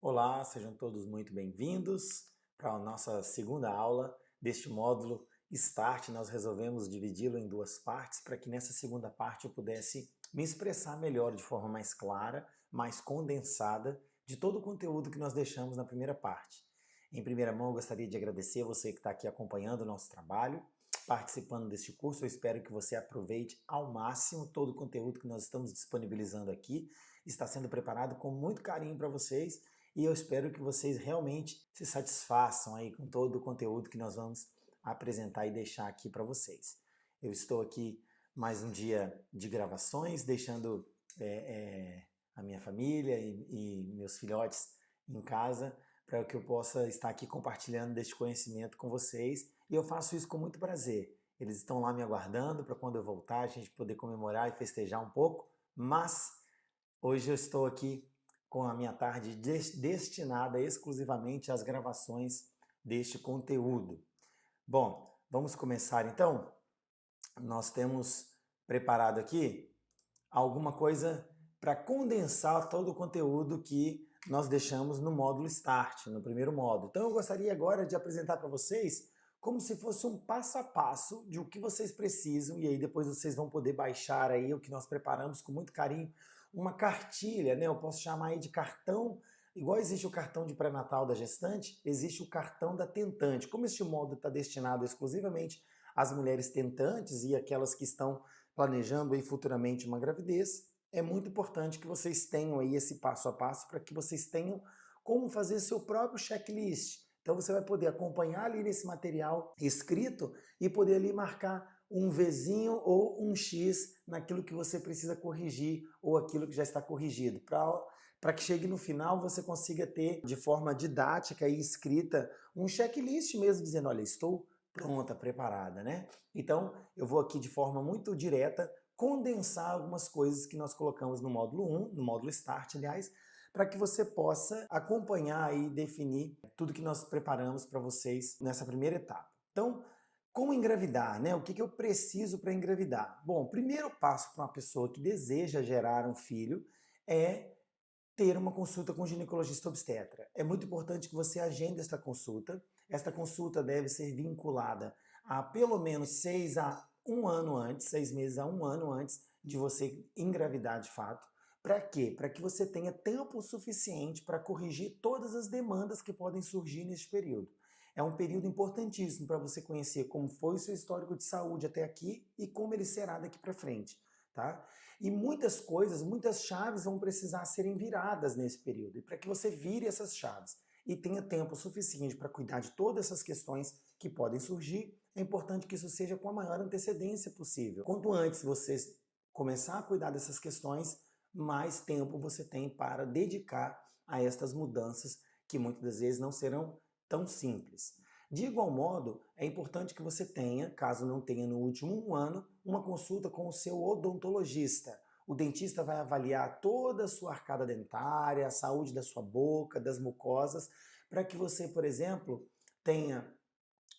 Olá, sejam todos muito bem-vindos para a nossa segunda aula deste módulo Start. Nós resolvemos dividi-lo em duas partes para que nessa segunda parte eu pudesse me expressar melhor, de forma mais clara, mais condensada, de todo o conteúdo que nós deixamos na primeira parte. Em primeira mão, eu gostaria de agradecer você que está aqui acompanhando o nosso trabalho, participando deste curso. Eu espero que você aproveite ao máximo todo o conteúdo que nós estamos disponibilizando aqui. Está sendo preparado com muito carinho para vocês e eu espero que vocês realmente se satisfaçam aí com todo o conteúdo que nós vamos apresentar e deixar aqui para vocês. Eu estou aqui mais um dia de gravações, deixando a minha família e meus filhotes em casa para que eu possa estar aqui compartilhando deste conhecimento com vocês, e eu faço isso com muito prazer. Eles estão lá me aguardando para quando eu voltar a gente poder comemorar e festejar um pouco, mas hoje eu estou aqui com a minha tarde destinada exclusivamente às gravações deste conteúdo. Bom, vamos começar então? Nós temos preparado aqui alguma coisa para condensar todo o conteúdo que nós deixamos no módulo Start, no primeiro módulo. Então eu gostaria agora de apresentar para vocês como se fosse um passo a passo de o que vocês precisam, e aí depois vocês vão poder baixar aí o que nós preparamos com muito carinho, uma cartilha, né? Eu posso chamar aí de cartão, igual existe o cartão de pré-natal da gestante, existe o cartão da tentante. Como este módulo está destinado exclusivamente às mulheres tentantes e aquelas que estão planejando aí futuramente uma gravidez, é muito importante que vocês tenham aí esse passo a passo para que vocês tenham como fazer seu próprio checklist. Então você vai poder acompanhar ali nesse material escrito e poder ali marcar um Vzinho ou um X naquilo que você precisa corrigir ou aquilo que já está corrigido, para que chegue no final você consiga ter de forma didática e escrita um checklist mesmo, dizendo, olha, estou pronta, preparada, né? Então eu vou aqui de forma muito direta condensar algumas coisas que nós colocamos no módulo 1, no módulo Start, aliás, para que você possa acompanhar e definir tudo que nós preparamos para vocês nessa primeira etapa. Então, como engravidar, né? O que eu preciso para engravidar? Bom, o primeiro passo para uma pessoa que deseja gerar um filho é ter uma consulta com o ginecologista obstetra. É muito importante que você agende esta consulta. Esta consulta deve ser vinculada a pelo menos 6 a 1 ano antes, 6 meses a 1 ano antes de você engravidar de fato. Para quê? Para que você tenha tempo suficiente para corrigir todas as demandas que podem surgir neste período. É um período importantíssimo para você conhecer como foi o seu histórico de saúde até aqui e como ele será daqui para frente, tá? E muitas coisas, muitas chaves vão precisar serem viradas nesse período. E para que você vire essas chaves e tenha tempo suficiente para cuidar de todas essas questões que podem surgir, é importante que isso seja com a maior antecedência possível. Quanto antes você começar a cuidar dessas questões, mais tempo você tem para dedicar a estas mudanças que muitas das vezes não serão tão simples. De igual modo, é importante que você tenha, caso não tenha no último 1 ano, uma consulta com o seu odontologista. O dentista vai avaliar toda a sua arcada dentária, a saúde da sua boca, das mucosas, para que você, por exemplo, tenha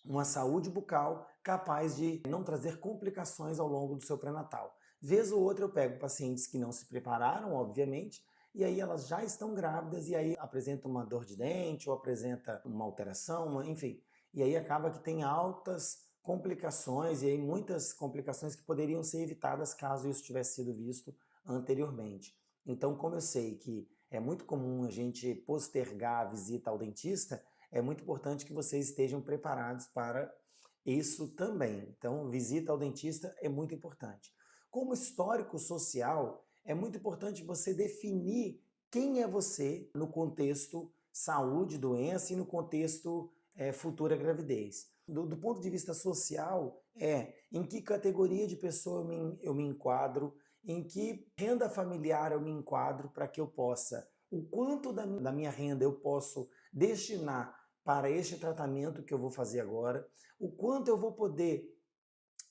uma saúde bucal capaz de não trazer complicações ao longo do seu pré-natal. Vez ou outra eu pego pacientes que não se prepararam, obviamente, e aí elas já estão grávidas e aí apresentam uma dor de dente ou apresenta uma alteração, enfim. E aí acaba que tem altas complicações e aí muitas complicações que poderiam ser evitadas caso isso tivesse sido visto anteriormente. Então, como eu sei que é muito comum a gente postergar a visita ao dentista, é muito importante que vocês estejam preparados para isso também. Então, visita ao dentista é muito importante. Como histórico social, é muito importante você definir quem é você no contexto saúde, doença e no contexto futura gravidez. Do ponto de vista social, em que categoria de pessoa eu me enquadro, em que renda familiar eu me enquadro para que eu possa, o quanto da minha renda eu posso destinar para este tratamento que eu vou fazer agora, o quanto eu vou poder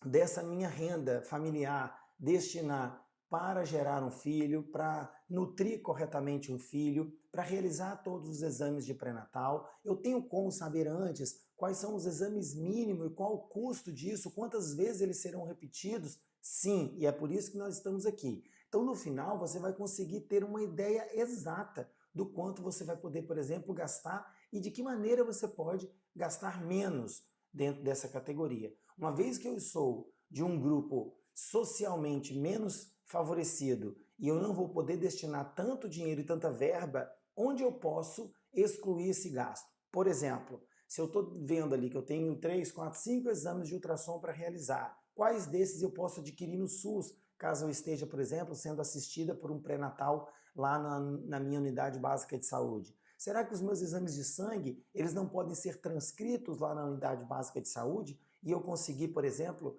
dessa minha renda familiar destinar para gerar um filho, para nutrir corretamente um filho, para realizar todos os exames de pré-natal. Eu tenho como saber antes quais são os exames mínimos e qual o custo disso, quantas vezes eles serão repetidos? Sim, e é por isso que nós estamos aqui. Então, no final, você vai conseguir ter uma ideia exata do quanto você vai poder, por exemplo, gastar e de que maneira você pode gastar menos dentro dessa categoria. Uma vez que eu sou de um grupo socialmente menos favorecido e eu não vou poder destinar tanto dinheiro e tanta verba, onde eu posso excluir esse gasto? Por exemplo, se eu estou vendo ali que eu tenho 3, 4, 5 exames de ultrassom para realizar, quais desses eu posso adquirir no SUS, caso eu esteja, por exemplo, sendo assistida por um pré-natal lá na minha unidade básica de saúde? Será que os meus exames de sangue, eles não podem ser transcritos lá na unidade básica de saúde e eu conseguir, por exemplo,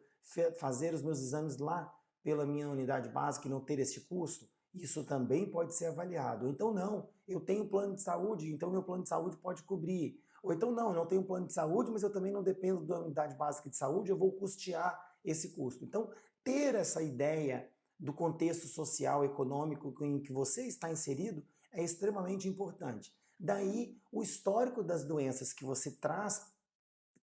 fazer os meus exames lá pela minha unidade básica e não ter esse custo? Isso também pode ser avaliado. Ou então não, eu tenho plano de saúde, então meu plano de saúde pode cobrir. Ou então não, eu não tenho plano de saúde, mas eu também não dependo da unidade básica de saúde, eu vou custear esse custo. Então, ter essa ideia do contexto social, econômico em que você está inserido é extremamente importante. Daí, o histórico das doenças que você traz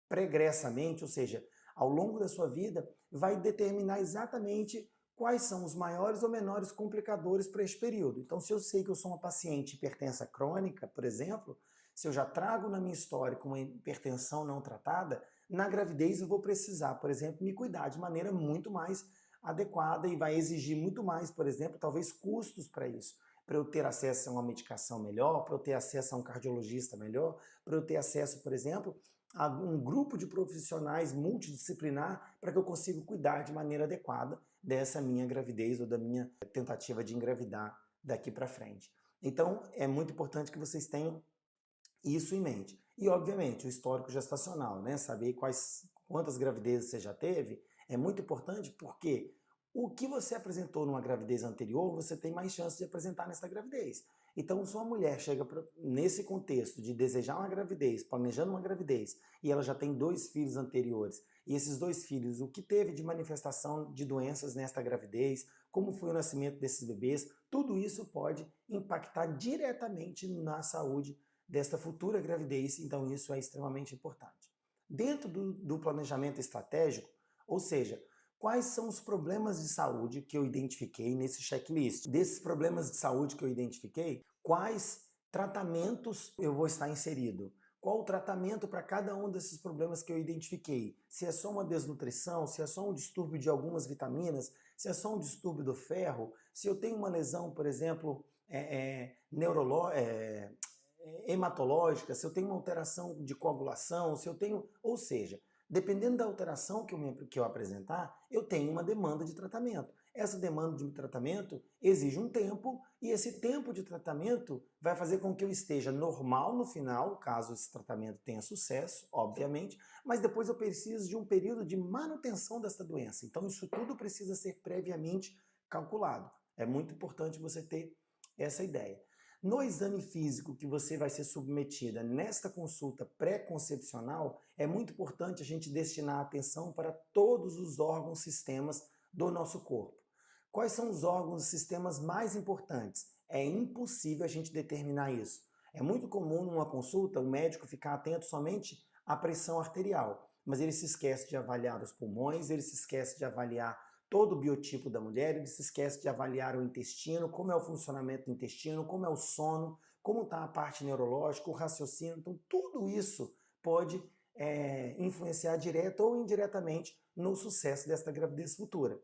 pregressamente, ou seja, ao longo da sua vida, vai determinar exatamente quais são os maiores ou menores complicadores para esse período. Então, se eu sei que eu sou uma paciente hipertensa crônica, por exemplo, se eu já trago na minha história uma hipertensão não tratada, na gravidez eu vou precisar, por exemplo, me cuidar de maneira muito mais adequada e vai exigir muito mais, por exemplo, talvez custos para isso. Para eu ter acesso a uma medicação melhor, para eu ter acesso a um cardiologista melhor, para eu ter acesso, por exemplo, a um grupo de profissionais multidisciplinar para que eu consiga cuidar de maneira adequada dessa minha gravidez ou da minha tentativa de engravidar daqui para frente. Então, é muito importante que vocês tenham isso em mente. E, obviamente, o histórico gestacional, né? Saber quantas gravidezes você já teve, é muito importante porque o que você apresentou numa gravidez anterior, você tem mais chance de apresentar nessa gravidez. Então, se uma mulher chega nesse contexto de desejar uma gravidez, planejando uma gravidez, e ela já tem 2 filhos anteriores, e esses 2 filhos, o que teve de manifestação de doenças nesta gravidez, como foi o nascimento desses bebês, tudo isso pode impactar diretamente na saúde desta futura gravidez, então isso é extremamente importante. Dentro do planejamento estratégico, ou seja, quais são os problemas de saúde que eu identifiquei nesse checklist? Desses problemas de saúde que eu identifiquei, quais tratamentos eu vou estar inserido? Qual o tratamento para cada um desses problemas que eu identifiquei? Se é só uma desnutrição, se é só um distúrbio de algumas vitaminas, se é só um distúrbio do ferro, se eu tenho uma lesão, por exemplo, hematológica, se eu tenho uma alteração de coagulação, se eu tenho, ou seja, dependendo da alteração que eu apresentar, eu tenho uma demanda de tratamento. Essa demanda de tratamento exige um tempo e esse tempo de tratamento vai fazer com que eu esteja normal no final, caso esse tratamento tenha sucesso, obviamente, mas depois eu preciso de um período de manutenção dessa doença. Então isso tudo precisa ser previamente calculado. É muito importante você ter essa ideia. No exame físico que você vai ser submetida nesta consulta pré-concepcional, é muito importante a gente destinar atenção para todos os órgãos, sistemas do nosso corpo. Quais são os órgãos e sistemas mais importantes? É impossível a gente determinar isso. É muito comum numa consulta o médico ficar atento somente à pressão arterial, mas ele se esquece de avaliar os pulmões, ele se esquece de avaliar todo o biotipo da mulher, ele se esquece de avaliar o intestino, como é o funcionamento do intestino, como é o sono, como está a parte neurológica, o raciocínio. Então, tudo isso pode influenciar direta ou indiretamente no sucesso desta gravidez futura.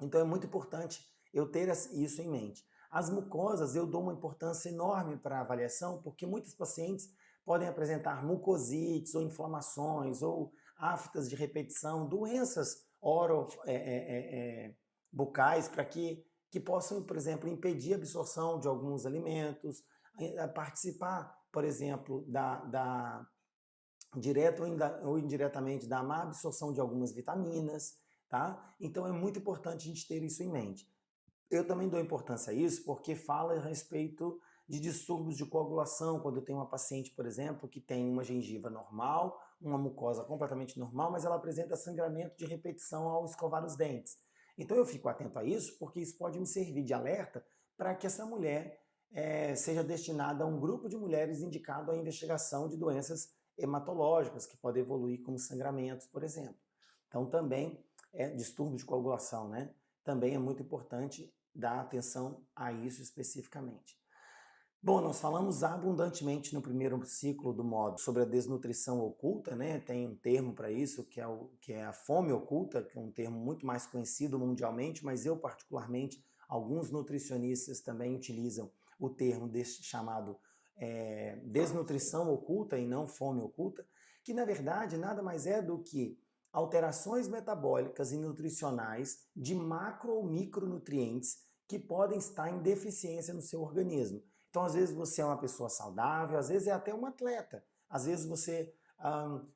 Então, é muito importante eu ter isso em mente. As mucosas, eu dou uma importância enorme para a avaliação, porque muitos pacientes podem apresentar mucosites ou inflamações ou aftas de repetição, doenças bucais que possam, por exemplo, impedir a absorção de alguns alimentos, participar, por exemplo, direto ou indiretamente da má absorção de algumas vitaminas, tá? Então é muito importante a gente ter isso em mente. Eu também dou importância a isso porque fala a respeito de distúrbios de coagulação, quando eu tenho uma paciente, por exemplo, que tem uma gengiva normal, uma mucosa completamente normal, mas ela apresenta sangramento de repetição ao escovar os dentes. Então eu fico atento a isso porque isso pode me servir de alerta para que essa mulher seja destinada a um grupo de mulheres indicado à investigação de doenças hematológicas, que podem evoluir como sangramentos, por exemplo. Então também distúrbio de coagulação, né? Também é muito importante dar atenção a isso especificamente. Bom, nós falamos abundantemente no primeiro ciclo do módulo sobre a desnutrição oculta, né? Tem um termo para isso, que é a fome oculta, que é um termo muito mais conhecido mundialmente, mas eu particularmente, alguns nutricionistas também utilizam o termo deste chamado desnutrição oculta e não fome oculta, que na verdade nada mais é do que alterações metabólicas e nutricionais de macro ou micronutrientes que podem estar em deficiência no seu organismo. Então, às vezes você é uma pessoa saudável, às vezes é até um atleta, às vezes você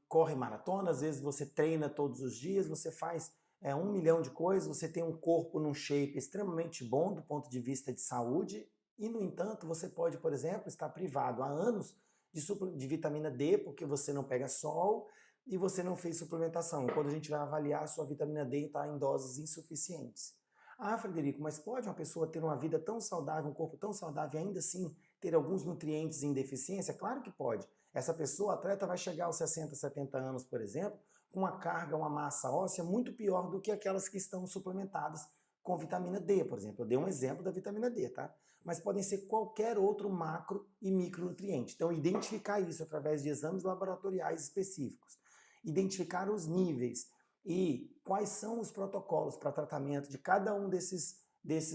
corre maratona, às vezes você treina todos os dias, você faz 1 milhão de coisas, você tem um corpo num shape extremamente bom do ponto de vista de saúde e, no entanto, você pode, por exemplo, estar privado há anos de vitamina D porque você não pega sol e você não fez suplementação. E quando a gente vai avaliar, a sua vitamina D está em doses insuficientes. Ah, Frederico, mas pode uma pessoa ter uma vida tão saudável, um corpo tão saudável e ainda assim ter alguns nutrientes em deficiência? Claro que pode. Essa pessoa, atleta, vai chegar aos 60, 70 anos, por exemplo, com uma carga, uma massa óssea muito pior do que aquelas que estão suplementadas com vitamina D, por exemplo. Eu dei um exemplo da vitamina D, tá? Mas podem ser qualquer outro macro e micronutriente. Então, identificar isso através de exames laboratoriais específicos. Identificar os níveis e quais são os protocolos para tratamento de cada um desses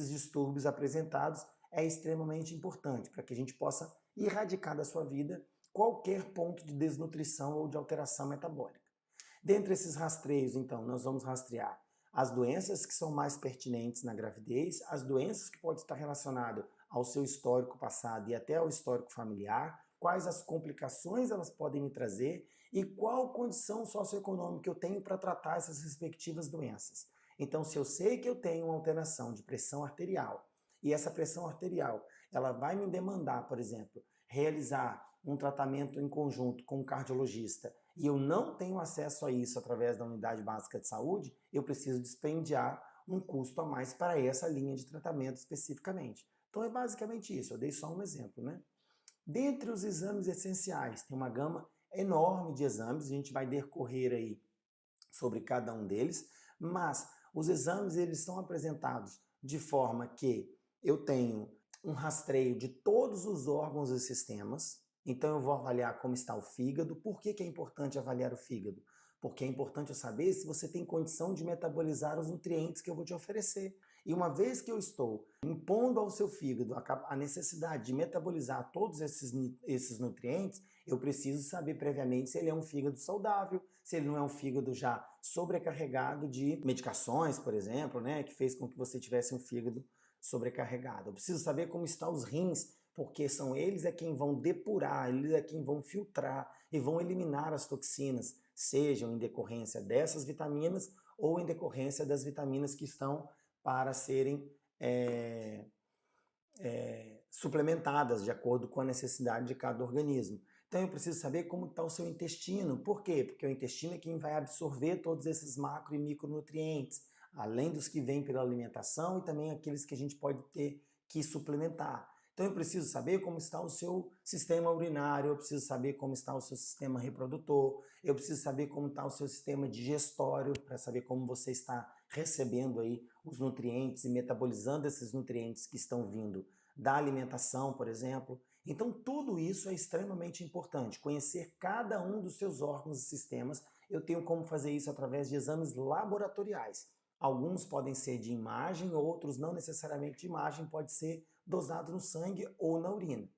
distúrbios apresentados é extremamente importante para que a gente possa erradicar da sua vida qualquer ponto de desnutrição ou de alteração metabólica. Dentre esses rastreios, então, nós vamos rastrear as doenças que são mais pertinentes na gravidez, as doenças que podem estar relacionadas ao seu histórico passado e até ao histórico familiar, quais as complicações elas podem me trazer e qual condição socioeconômica eu tenho para tratar essas respectivas doenças. Então, se eu sei que eu tenho uma alteração de pressão arterial e essa pressão arterial ela vai me demandar, por exemplo, realizar um tratamento em conjunto com um cardiologista e eu não tenho acesso a isso através da unidade básica de saúde, eu preciso dispendiar um custo a mais para essa linha de tratamento especificamente. Então é basicamente isso, eu dei só um exemplo, né? Dentre os exames essenciais, tem uma gama enorme de exames, a gente vai decorrer aí sobre cada um deles, mas os exames eles são apresentados de forma que eu tenho um rastreio de todos os órgãos e sistemas, então eu vou avaliar como está o fígado. Por que é importante avaliar o fígado? Porque é importante eu saber se você tem condição de metabolizar os nutrientes que eu vou te oferecer. E uma vez que eu estou impondo ao seu fígado a necessidade de metabolizar todos esses nutrientes, eu preciso saber previamente se ele é um fígado saudável, se ele não é um fígado já sobrecarregado de medicações, por exemplo, né, que fez com que você tivesse um fígado sobrecarregado. Eu preciso saber como estão os rins, porque são eles é quem vão depurar, eles é quem vão filtrar e vão eliminar as toxinas, sejam em decorrência dessas vitaminas ou em decorrência das vitaminas que estão para serem suplementadas de acordo com a necessidade de cada organismo. Então eu preciso saber como está o seu intestino. Por quê? Porque o intestino é quem vai absorver todos esses macro e micronutrientes, além dos que vêm pela alimentação e também aqueles que a gente pode ter que suplementar. Então eu preciso saber como está o seu sistema urinário, eu preciso saber como está o seu sistema reprodutor, eu preciso saber como está o seu sistema digestório, para saber como você está recebendo aí os nutrientes e metabolizando esses nutrientes que estão vindo da alimentação, por exemplo. Então tudo isso é extremamente importante, conhecer cada um dos seus órgãos e sistemas. Eu tenho como fazer isso através de exames laboratoriais. Alguns podem ser de imagem, outros não necessariamente de imagem, pode ser dosado no sangue ou na urina.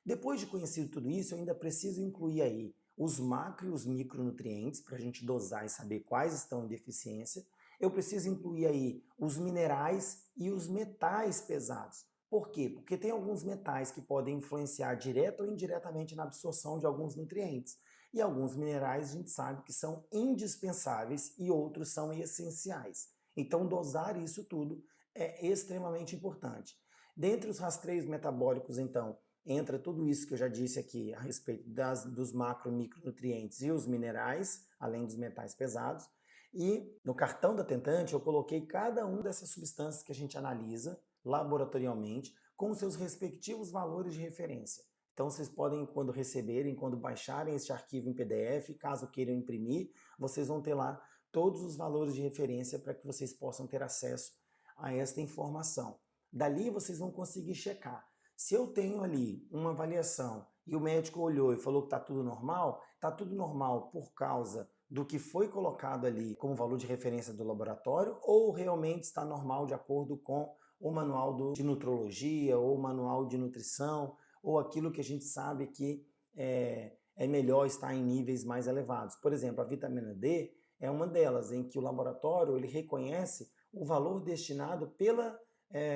Depois de conhecido tudo isso, eu ainda preciso incluir aí os macro e os micronutrientes para a gente dosar e saber quais estão em deficiência. Eu preciso incluir aí os minerais e os metais pesados. Por quê? Porque tem alguns metais que podem influenciar direta ou indiretamente na absorção de alguns nutrientes. E alguns minerais a gente sabe que são indispensáveis e outros são essenciais. Então, dosar isso tudo é extremamente importante. Dentre os rastreios metabólicos, então, entra tudo isso que eu já disse aqui a respeito dos macro e micronutrientes e os minerais, além dos metais pesados. E no cartão da Tentante eu coloquei cada uma dessas substâncias que a gente analisa laboratorialmente com seus respectivos valores de referência. Então vocês podem, quando receberem, quando baixarem este arquivo em PDF, caso queiram imprimir, vocês vão ter lá todos os valores de referência para que vocês possam ter acesso a esta informação. Dali vocês vão conseguir checar Se eu tenho ali uma avaliação e o médico olhou e falou que está tudo normal por causa do que foi colocado ali como valor de referência do laboratório, ou realmente está normal de acordo com o manual de nutrologia, ou o manual de nutrição, ou aquilo que a gente sabe que é melhor estar em níveis mais elevados. Por exemplo, a vitamina D é uma delas, em que o laboratório ele reconhece o valor destinado pela,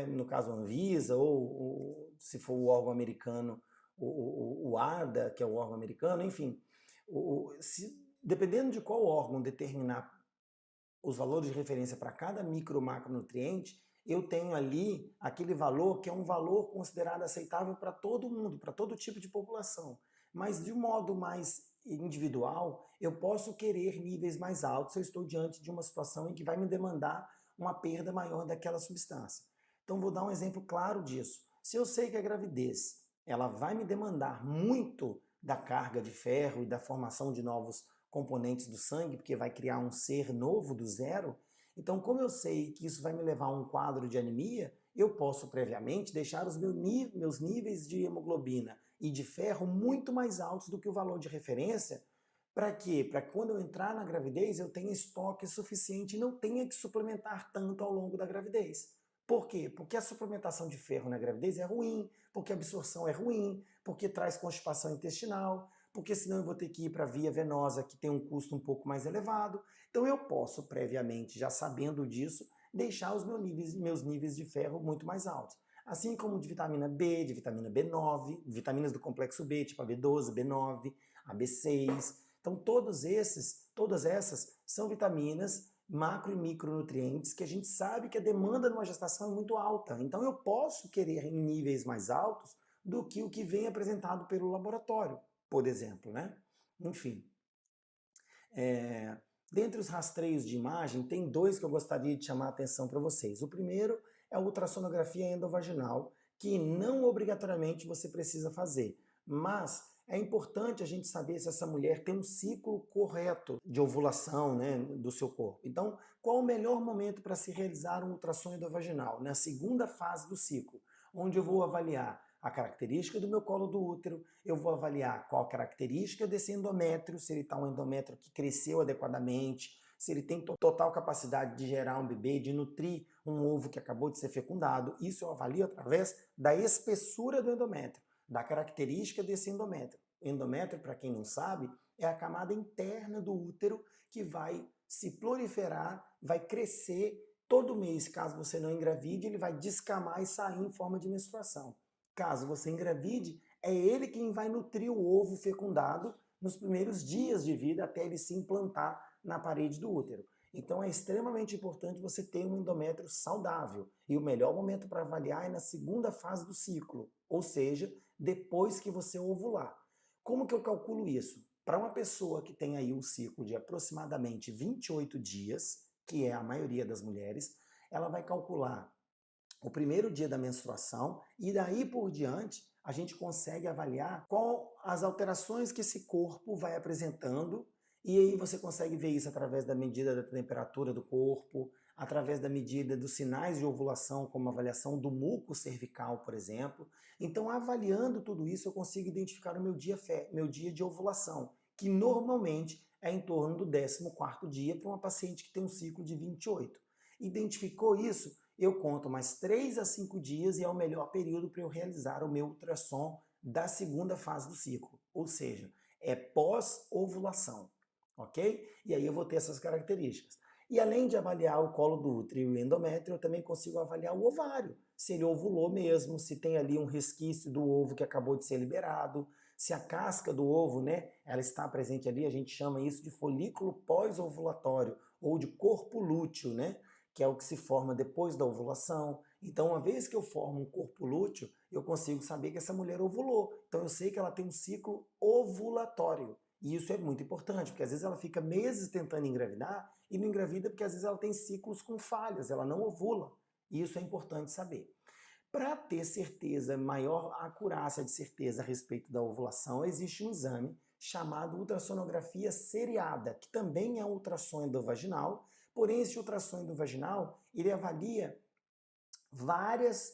no caso, a Anvisa, ou se for o órgão americano, o ARDA, que é o órgão americano, enfim, dependendo de qual órgão determinar os valores de referência para cada micro macronutriente, eu tenho ali aquele valor que é um valor considerado aceitável para todo mundo, para todo tipo de população. Mas de um modo mais individual, eu posso querer níveis mais altos se eu estou diante de uma situação em que vai me demandar uma perda maior daquela substância. Então vou dar um exemplo claro disso. Se eu sei que a gravidez ela vai me demandar muito da carga de ferro e da formação de novos componentes do sangue, porque vai criar um ser novo do zero, então como eu sei que isso vai me levar a um quadro de anemia, eu posso previamente deixar os meus níveis de hemoglobina e de ferro muito mais altos do que o valor de referência. Para quê? Para que quando eu entrar na gravidez eu tenha estoque suficiente e não tenha que suplementar tanto ao longo da gravidez. Por quê? Porque a suplementação de ferro na gravidez é ruim, porque a absorção é ruim, porque traz constipação intestinal, porque senão eu vou ter que ir para a via venosa, que tem um custo um pouco mais elevado. Então eu posso, previamente, já sabendo disso, deixar os meus níveis de ferro muito mais altos. Assim como de vitamina B, de vitamina B9, vitaminas do complexo B, tipo a B12, B9, a B6. Então todas essas são vitaminas macro e micronutrientes que a gente sabe que a demanda numa gestação é muito alta. Então eu posso querer em níveis mais altos do que o que vem apresentado pelo laboratório, por exemplo, né? Enfim. Dentre os rastreios de imagem, tem dois que eu gostaria de chamar a atenção para vocês. O primeiro é a ultrassonografia endovaginal, que não obrigatoriamente você precisa fazer, mas é importante a gente saber se essa mulher tem um ciclo correto de ovulação, né, do seu corpo. Então, qual o melhor momento para se realizar um ultrassom endovaginal? Na segunda fase do ciclo, onde eu vou avaliar a característica do meu colo do útero, eu vou avaliar qual a característica desse endométrio, se ele está um endométrio que cresceu adequadamente, se ele tem total capacidade de gerar um bebê, de nutrir um ovo que acabou de ser fecundado. Isso eu avalio através da espessura do endométrio, da característica desse endométrio. Endométrio, para quem não sabe, é a camada interna do útero que vai se proliferar, vai crescer todo mês. Caso você não engravide, ele vai descamar e sair em forma de menstruação. Caso você engravide, é ele quem vai nutrir o ovo fecundado nos primeiros dias de vida até ele se implantar na parede do útero. Então é extremamente importante você ter um endométrio saudável. E o melhor momento para avaliar é na segunda fase do ciclo, ou seja, depois que você ovular. Como que eu calculo isso? Para uma pessoa que tem aí um ciclo de aproximadamente 28 dias, que é a maioria das mulheres, ela vai calcular o primeiro dia da menstruação e daí por diante a gente consegue avaliar qual as alterações que esse corpo vai apresentando e aí você consegue ver isso através da medida da temperatura do corpo, através da medida dos sinais de ovulação, como a avaliação do muco cervical, por exemplo. Então, avaliando tudo isso, eu consigo identificar o meu dia de ovulação, que normalmente é em torno do 14º dia para uma paciente que tem um ciclo de 28. Identificou isso? Eu conto mais 3 a 5 dias e é o melhor período para eu realizar o meu ultrassom da segunda fase do ciclo, ou seja, é pós-ovulação, ok? E aí eu vou ter essas características. E além de avaliar o colo do útero e o endométrio, eu também consigo avaliar o ovário, se ele ovulou mesmo, se tem ali um resquício do ovo que acabou de ser liberado, se a casca do ovo, né, ela está presente ali, a gente chama isso de folículo pós-ovulatório ou de corpo lúteo, né? Que é o que se forma depois da ovulação. Então, uma vez que eu formo um corpo lúteo, eu consigo saber que essa mulher ovulou. Então, eu sei que ela tem um ciclo ovulatório. E isso é muito importante, porque às vezes ela fica meses tentando engravidar e não engravida porque às vezes ela tem ciclos com falhas, ela não ovula. E isso é importante saber. Para ter certeza, maior acurácia de certeza a respeito da ovulação, existe um exame chamado ultrassonografia seriada, que também é um ultrassom endovaginal. Porém, esse ultrassom endovaginal, ele avalia várias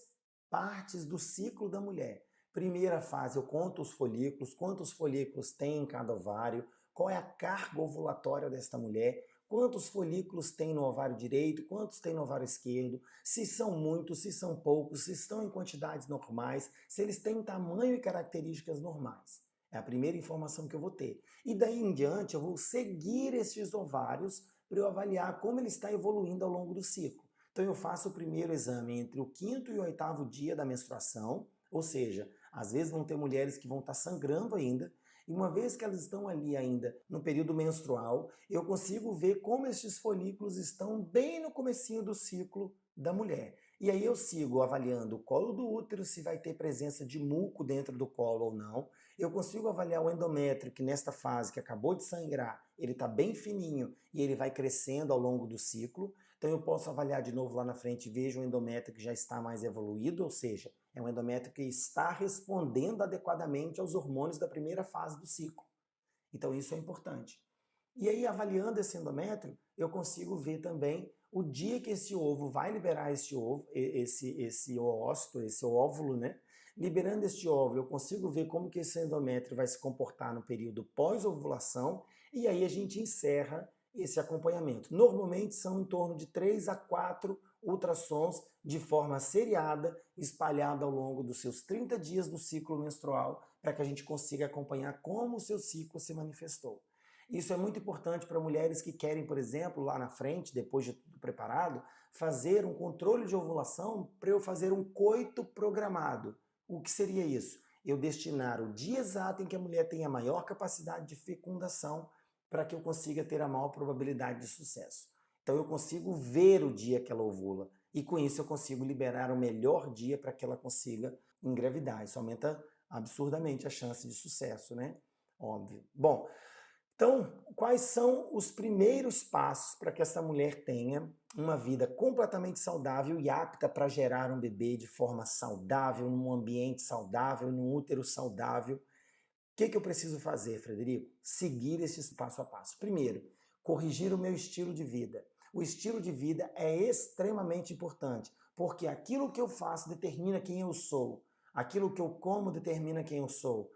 partes do ciclo da mulher. Primeira fase, eu conto os folículos, quantos folículos tem em cada ovário, qual é a carga ovulatória desta mulher, quantos folículos tem no ovário direito, quantos tem no ovário esquerdo, se são muitos, se são poucos, se estão em quantidades normais, se eles têm tamanho e características normais. É a primeira informação que eu vou ter. E daí em diante eu vou seguir esses ovários para eu avaliar como ele está evoluindo ao longo do ciclo. Então eu faço o primeiro exame entre o 5º e o 8º dia da menstruação, ou seja, às vezes vão ter mulheres que vão estar sangrando ainda, e uma vez que elas estão ali ainda no período menstrual, eu consigo ver como esses folículos estão bem no comecinho do ciclo da mulher. E aí eu sigo avaliando o colo do útero, se vai ter presença de muco dentro do colo ou não. Eu consigo avaliar o endométrio, que nesta fase que acabou de sangrar, ele está bem fininho e ele vai crescendo ao longo do ciclo. Então eu posso avaliar de novo lá na frente e vejo o endométrio que já está mais evoluído, ou seja, é um endométrio que está respondendo adequadamente aos hormônios da primeira fase do ciclo. Então isso é importante. E aí, avaliando esse endométrio, eu consigo ver também o dia que esse ovo vai liberar esse ovo, esse óvulo, esse óvulo, né? Liberando este óvulo, eu consigo ver como que esse endométrio vai se comportar no período pós-ovulação, e aí a gente encerra esse acompanhamento. Normalmente são em torno de 3 a 4 ultrassons de forma seriada, espalhada ao longo dos seus 30 dias do ciclo menstrual, para que a gente consiga acompanhar como o seu ciclo se manifestou. Isso é muito importante para mulheres que querem, por exemplo, lá na frente, depois de tudo preparado, fazer um controle de ovulação para eu fazer um coito programado. O que seria isso? Eu destinar o dia exato em que a mulher tem a maior capacidade de fecundação para que eu consiga ter a maior probabilidade de sucesso. Então eu consigo ver o dia que ela ovula e com isso eu consigo liberar o melhor dia para que ela consiga engravidar. Isso aumenta absurdamente a chance de sucesso, né? Óbvio. Bom, então, quais são os primeiros passos para que essa mulher tenha uma vida completamente saudável e apta para gerar um bebê de forma saudável, num ambiente saudável, num útero saudável? O que eu preciso fazer, Frederico? Seguir esses passo a passo. Primeiro, corrigir o meu estilo de vida. O estilo de vida é extremamente importante, porque aquilo que eu faço determina quem eu sou. Aquilo que eu como determina quem eu sou.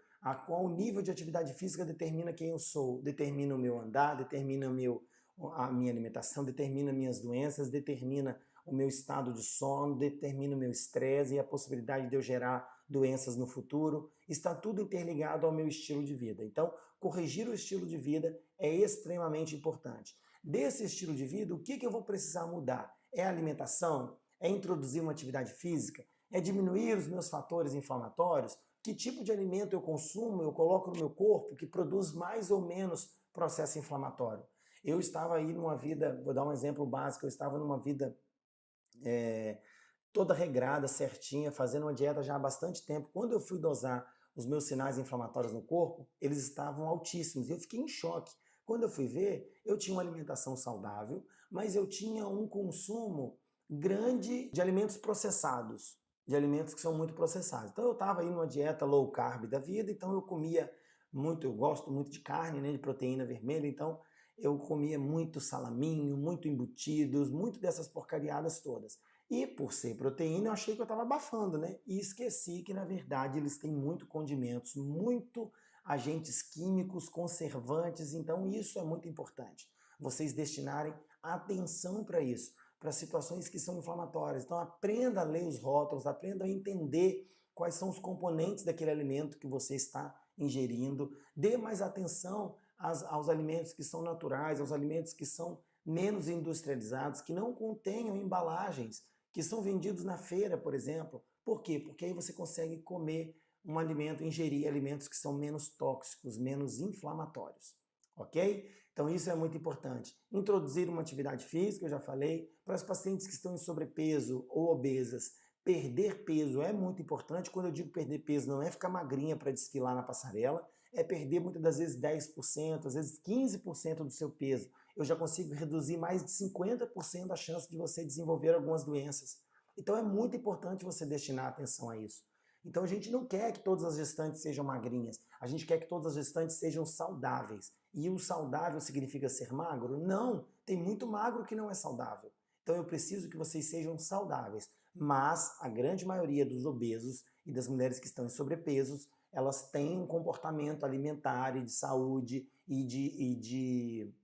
Qual nível de atividade física determina quem eu sou, determina o meu andar, determina a minha alimentação, determina minhas doenças, determina o meu estado de sono, determina o meu estresse e a possibilidade de eu gerar doenças no futuro. Está tudo interligado ao meu estilo de vida. Então, corrigir o estilo de vida é extremamente importante. Desse estilo de vida, o que eu vou precisar mudar? É a alimentação? É introduzir uma atividade física? É diminuir os meus fatores inflamatórios? Que tipo de alimento eu consumo, eu coloco no meu corpo que produz mais ou menos processo inflamatório? Eu estava aí numa vida, vou dar um exemplo básico, eu estava numa vida toda regrada, certinha, fazendo uma dieta já há bastante tempo. Quando eu fui dosar os meus sinais inflamatórios no corpo, eles estavam altíssimos e eu fiquei em choque. Quando eu fui ver, eu tinha uma alimentação saudável, mas eu tinha um consumo grande de alimentos processados, de alimentos que são muito processados. Então eu estava aí numa dieta low carb da vida, então eu comia muito, eu gosto muito de carne, né, de proteína vermelha, então eu comia muito salaminho, muito embutidos, muito dessas porcariadas todas. E por ser proteína, eu achei que eu estava abafando, né? E esqueci que, na verdade, eles têm muito condimentos, muito agentes químicos, conservantes, então isso é muito importante. Vocês destinarem atenção para isso, para situações que são inflamatórias. Então aprenda a ler os rótulos, aprenda a entender quais são os componentes daquele alimento que você está ingerindo. Dê mais atenção aos alimentos que são naturais, aos alimentos que são menos industrializados, que não contenham embalagens, que são vendidos na feira, por exemplo. Por quê? Porque aí você consegue comer um alimento, ingerir alimentos que são menos tóxicos, menos inflamatórios. Ok? Então isso é muito importante. Introduzir uma atividade física, eu já falei, para os pacientes que estão em sobrepeso ou obesas, perder peso é muito importante. Quando eu digo perder peso, não é ficar magrinha para desfilar na passarela, é perder muitas das vezes 10%, às vezes 15% do seu peso. Eu já consigo reduzir mais de 50% a chance de você desenvolver algumas doenças. Então é muito importante você destinar atenção a isso. Então a gente não quer que todas as gestantes sejam magrinhas, a gente quer que todas as gestantes sejam saudáveis. E o saudável significa ser magro? Não, tem muito magro que não é saudável. Então eu preciso que vocês sejam saudáveis. Mas a grande maioria dos obesos e das mulheres que estão em sobrepeso, elas têm um comportamento alimentar e de saúde e de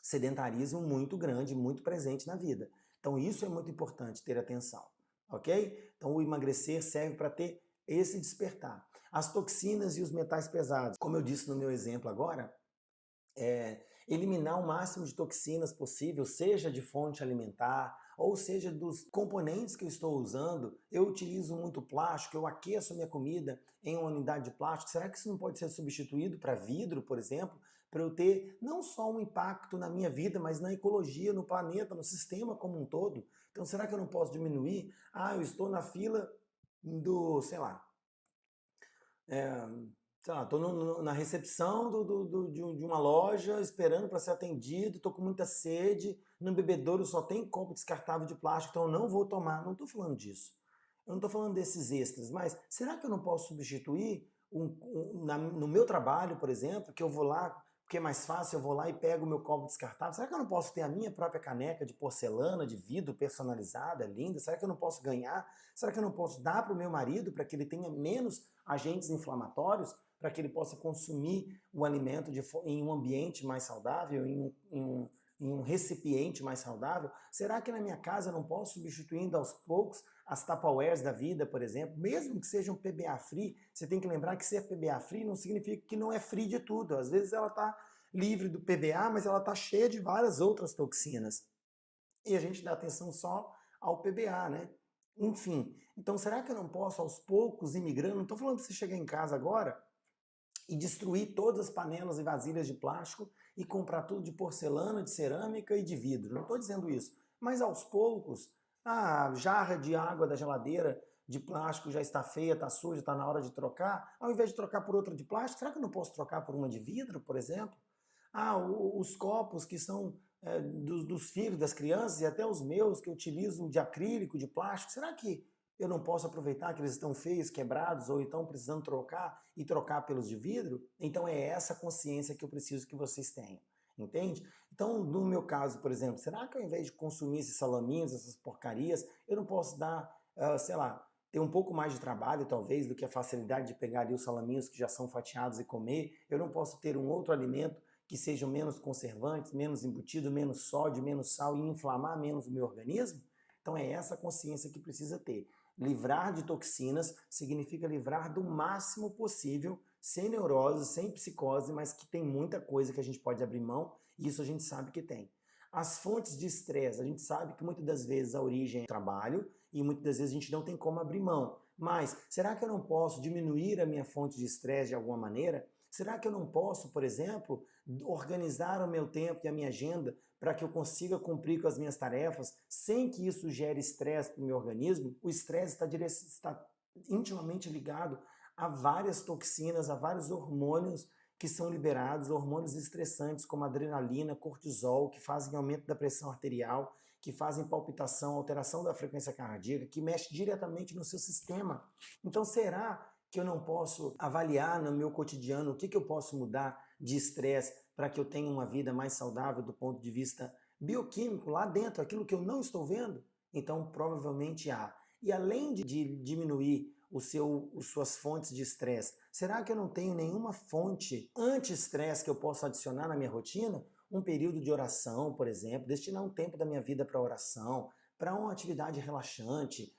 sedentarismo muito grande, muito presente na vida. Então isso é muito importante ter atenção, ok? Então o emagrecer serve para ter esse despertar. As toxinas e os metais pesados, como eu disse no meu exemplo agora, eliminar o máximo de toxinas possível, seja de fonte alimentar, ou seja dos componentes que eu estou usando. Eu utilizo muito plástico, eu aqueço a minha comida em uma unidade de plástico. Será que isso não pode ser substituído para vidro, por exemplo, para eu ter não só um impacto na minha vida, mas na ecologia, no planeta, no sistema como um todo? Então, será que eu não posso diminuir? Eu estou na fila do, é, sei lá, estou na recepção de uma loja esperando para ser atendido, estou com muita sede, no bebedouro só tem copo descartável de plástico, então eu não vou tomar. Não estou falando disso. Eu não estou falando desses extras, mas será que eu não posso substituir no meu trabalho, por exemplo, que eu vou lá, porque é mais fácil, eu vou lá e pego o meu copo descartável? Será que eu não posso ter a minha própria caneca de porcelana, de vidro personalizada, linda? Será que eu não posso ganhar? Será que eu não posso dar para o meu marido para que ele tenha menos agentes inflamatórios, para que ele possa consumir o alimento em um ambiente mais saudável, em um recipiente mais saudável? Será que na minha casa eu não posso, substituindo aos poucos, as Tupperwares da vida, por exemplo, mesmo que sejam PBA free? Você tem que lembrar que ser PBA free não significa que não é free de tudo. Às vezes ela está livre do PBA, mas ela está cheia de várias outras toxinas. E a gente dá atenção só ao PBA, né? Enfim, então será que eu não posso aos poucos ir migrando? Não estou falando para você chegar em casa agora e destruir todas as panelas e vasilhas de plástico e comprar tudo de porcelana, de cerâmica e de vidro. Não estou dizendo isso. Mas aos poucos, a jarra de água da geladeira de plástico já está feia, está suja, está na hora de trocar. Ao invés de trocar por outra de plástico, será que eu não posso trocar por uma de vidro, por exemplo? Os copos que são dos filhos das crianças e até os meus que eu utilizo de acrílico, de plástico, será que eu não posso aproveitar que eles estão feios, quebrados ou então precisando trocar e trocar pelos de vidro? Então é essa consciência que eu preciso que vocês tenham, entende? Então, no meu caso, por exemplo, será que ao invés de consumir esses salaminhos, essas porcarias, eu não posso dar, sei lá, ter um pouco mais de trabalho, talvez, do que a facilidade de pegar ali os salaminhos que já são fatiados e comer? Eu não posso ter um outro alimento que sejam menos conservantes, menos embutido, menos sódio, menos sal e inflamar menos o meu organismo? Então é essa consciência que precisa ter. Livrar de toxinas significa livrar do máximo possível, sem neurose, sem psicose, mas que tem muita coisa que a gente pode abrir mão, e isso a gente sabe que tem. As fontes de estresse, a gente sabe que muitas das vezes a origem é trabalho e muitas das vezes a gente não tem como abrir mão. Mas será que eu não posso diminuir a minha fonte de estresse de alguma maneira? Será que eu não posso, por exemplo, organizar o meu tempo e a minha agenda para que eu consiga cumprir com as minhas tarefas sem que isso gere estresse para o meu organismo? O estresse está intimamente ligado a várias toxinas, a vários hormônios que são liberados, hormônios estressantes como adrenalina, cortisol, que fazem aumento da pressão arterial, que fazem palpitação, alteração da frequência cardíaca, que mexe diretamente no seu sistema. Então, será que eu não posso avaliar no meu cotidiano o que eu posso mudar de estresse para que eu tenha uma vida mais saudável do ponto de vista bioquímico, lá dentro, aquilo que eu não estou vendo? Então, provavelmente há. E além de diminuir as suas fontes de estresse, será que eu não tenho nenhuma fonte anti-estresse que eu possa adicionar na minha rotina? Um período de oração, por exemplo, destinar um tempo da minha vida para oração, para uma atividade relaxante,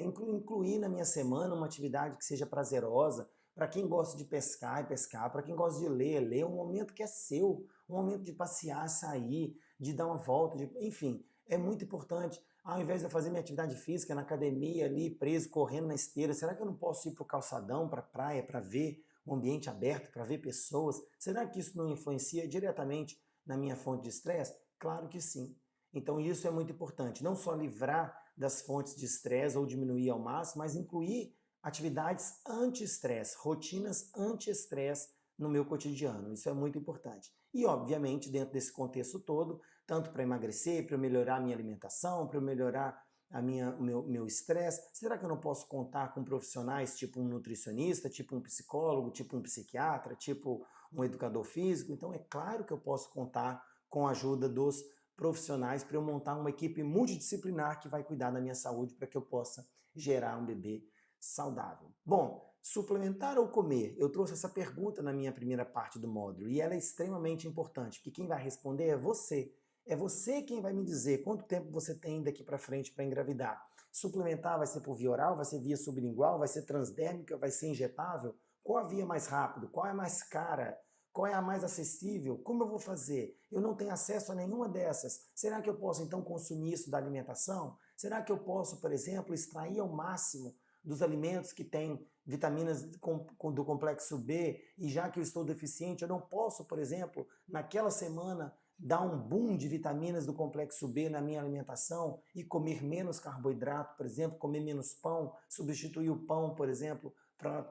incluir na minha semana uma atividade que seja prazerosa. Para quem gosta de pescar, pescar. Para quem gosta de ler, ler. Um momento que é seu, um momento de passear, sair, de dar uma volta, enfim, é muito importante. Ao invés de eu fazer minha atividade física na academia ali, preso, correndo na esteira, será que eu não posso ir para o calçadão, para a praia, para ver o ambiente aberto, para ver pessoas? Será que isso não influencia diretamente na minha fonte de estresse? Claro que sim. Então isso é muito importante. Não só livrar das fontes de estresse ou diminuir ao máximo, mas incluir atividades anti-estresse, rotinas anti-estresse no meu cotidiano. Isso é muito importante. E, obviamente, dentro desse contexto todo, tanto para emagrecer, para eu melhorar a minha alimentação, para eu melhorar o meu estresse, será que eu não posso contar com profissionais tipo um nutricionista, tipo um psicólogo, tipo um psiquiatra, tipo um educador físico? Então, é claro que eu posso contar com a ajuda dos profissionais para eu montar uma equipe multidisciplinar que vai cuidar da minha saúde para que eu possa gerar um bebê saudável. Bom, suplementar ou comer? Eu trouxe essa pergunta na minha primeira parte do módulo e ela é extremamente importante, porque quem vai responder é você. É você quem vai me dizer quanto tempo você tem daqui para frente para engravidar. Suplementar vai ser por via oral, vai ser via sublingual, vai ser transdérmica, vai ser injetável? Qual a via mais rápido? Qual é a mais cara? Qual é a mais acessível? Como eu vou fazer? Eu não tenho acesso a nenhuma dessas. Será que eu posso então consumir isso da alimentação? Será que eu posso, por exemplo, extrair ao máximo dos alimentos que têm vitaminas do complexo B e já que eu estou deficiente, eu não posso, por exemplo, naquela semana dar um boom de vitaminas do complexo B na minha alimentação e comer menos carboidrato, por exemplo, comer menos pão, substituir o pão, por exemplo,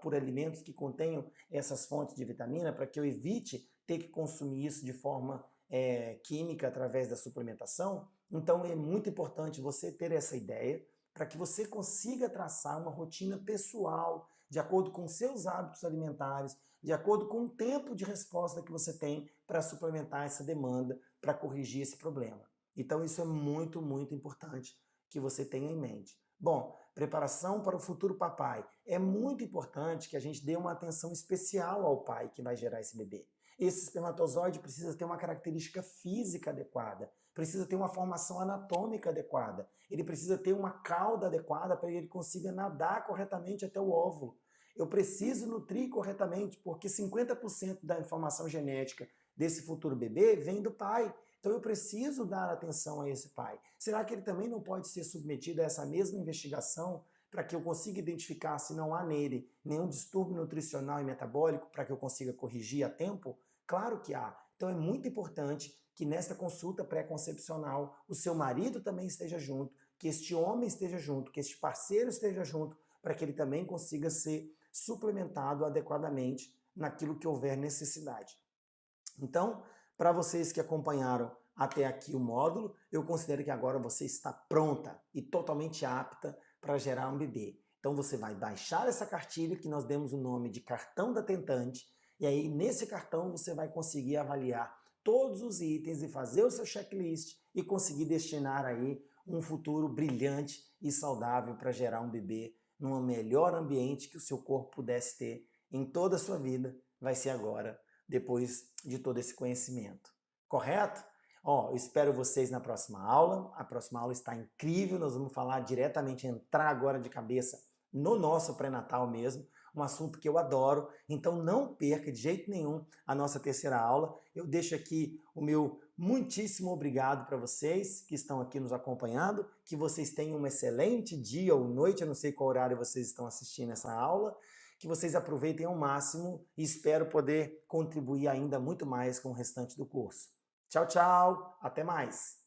por alimentos que contenham essas fontes de vitamina, para que eu evite ter que consumir isso de forma química através da suplementação. Então é muito importante você ter essa ideia para que você consiga traçar uma rotina pessoal, de acordo com seus hábitos alimentares, de acordo com o tempo de resposta que você tem para suplementar essa demanda, para corrigir esse problema. Então isso é muito, muito importante que você tenha em mente. Bom, preparação para o futuro papai. É muito importante que a gente dê uma atenção especial ao pai que vai gerar esse bebê. Esse espermatozoide precisa ter uma característica física adequada, precisa ter uma formação anatômica adequada, ele precisa ter uma cauda adequada para que ele consiga nadar corretamente até o óvulo. Eu preciso nutrir corretamente, porque 50% da informação genética desse futuro bebê vem do pai. Então eu preciso dar atenção a esse pai. Será que ele também não pode ser submetido a essa mesma investigação para que eu consiga identificar se não há nele nenhum distúrbio nutricional e metabólico para que eu consiga corrigir a tempo? Claro que há. Então é muito importante que nesta consulta pré-concepcional o seu marido também esteja junto, que este homem esteja junto, que este parceiro esteja junto, para que ele também consiga ser suplementado adequadamente naquilo que houver necessidade. Então, para vocês que acompanharam até aqui o módulo, eu considero que agora você está pronta e totalmente apta para gerar um bebê. Então você vai baixar essa cartilha que nós demos o nome de cartão da tentante, e aí nesse cartão você vai conseguir avaliar todos os itens e fazer o seu checklist e conseguir destinar aí um futuro brilhante e saudável para gerar um bebê num melhor ambiente que o seu corpo pudesse ter em toda a sua vida. Vai ser agora, depois de todo esse conhecimento. Correto? Ó, eu espero vocês na próxima aula. A próxima aula está incrível. Nós vamos falar diretamente, entrar agora de cabeça no nosso pré-natal mesmo, um assunto que eu adoro. Então não perca de jeito nenhum a nossa terceira aula. Eu deixo aqui o meu muitíssimo obrigado para vocês que estão aqui nos acompanhando, que vocês tenham um excelente dia ou noite, eu não sei qual horário vocês estão assistindo essa aula, que vocês aproveitem ao máximo e espero poder contribuir ainda muito mais com o restante do curso. Tchau, tchau, até mais!